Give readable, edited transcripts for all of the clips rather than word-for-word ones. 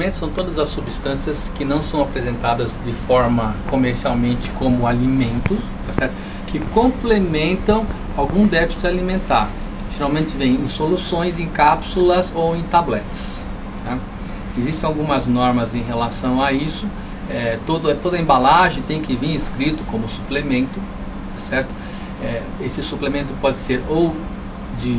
suplementos são todas as substâncias que não são apresentadas de forma comercialmente como alimento, tá certo? Que complementam algum déficit alimentar. Geralmente vem em soluções, em cápsulas ou em tabletes. Tá? Existem algumas normas em relação a isso. Toda a embalagem tem que vir escrito como suplemento, tá certo? Esse suplemento pode ser ou de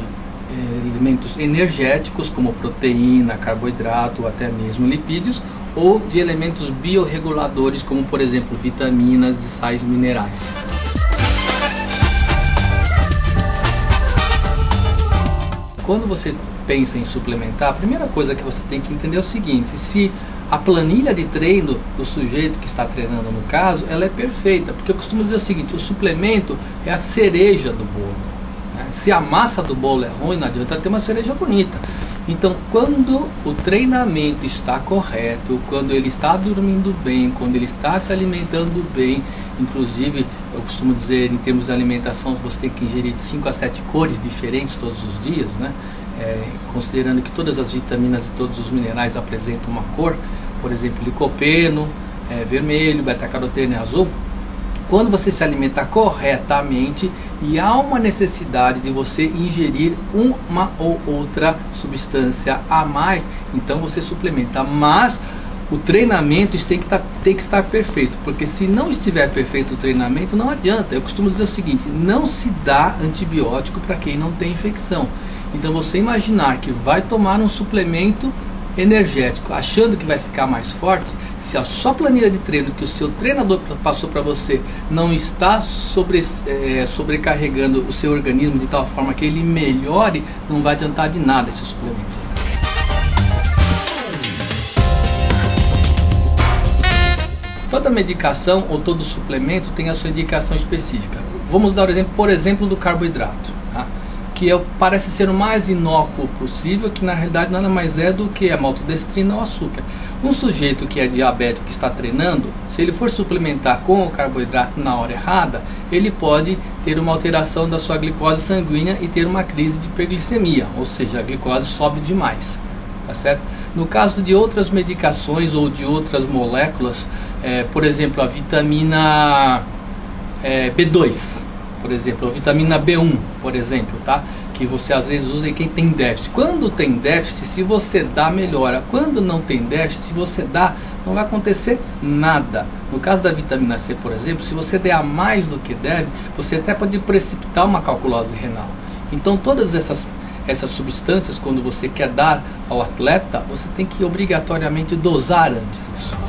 elementos energéticos como proteína, carboidrato, ou até mesmo lipídios, ou de elementos biorreguladores como, por exemplo, vitaminas e sais minerais. Quando você pensa em suplementar, a primeira coisa que você tem que entender é o seguinte: se a planilha de treino do sujeito que está treinando, no caso, ela é perfeita, porque eu costumo dizer o seguinte: o suplemento é a cereja do bolo. Se a massa do bolo é ruim, não adianta ter uma cereja bonita. Então, quando o treinamento está correto, quando ele está dormindo bem, quando ele está se alimentando bem, inclusive, eu costumo dizer, em termos de alimentação, você tem que ingerir de 5 a 7 cores diferentes todos os dias, né? Considerando que todas as vitaminas e todos os minerais apresentam uma cor, por exemplo, licopeno, vermelho, beta-caroteno é azul. Quando você se alimentar corretamente e há uma necessidade de você ingerir uma ou outra substância a mais, então você suplementa. Mas o treinamento tem que estar perfeito, porque se não estiver perfeito o treinamento, não adianta. Eu costumo dizer o seguinte: não se dá antibiótico para quem não tem infecção. Então você imaginar que vai tomar um suplemento energético achando que vai ficar mais forte, se a sua planilha de treino que o seu treinador passou para você não está sobrecarregando o seu organismo de tal forma que ele melhore, não vai adiantar de nada esse suplemento. Toda medicação ou todo suplemento tem a sua indicação específica. Vamos dar o exemplo, por exemplo, do carboidrato, tá? Que parece ser o mais inócuo possível, que na realidade nada mais é do que a maltodestrina ou açúcar. Um sujeito que é diabético, que está treinando, se ele for suplementar com o carboidrato na hora errada, ele pode ter uma alteração da sua glicose sanguínea e ter uma crise de hiperglicemia, ou seja, a glicose sobe demais, tá certo? No caso de outras medicações ou de outras moléculas, por exemplo, a vitamina B2, por exemplo, a vitamina B1, por exemplo, tá? Que você às vezes usa em quem tem déficit. Quando tem déficit, se você dá, melhora. Quando não tem déficit, se você dá, não vai acontecer nada. No caso da vitamina C, por exemplo, se você der a mais do que deve, você até pode precipitar uma calculose renal. Então todas essas substâncias, quando você quer dar ao atleta, você tem que obrigatoriamente dosar antes disso.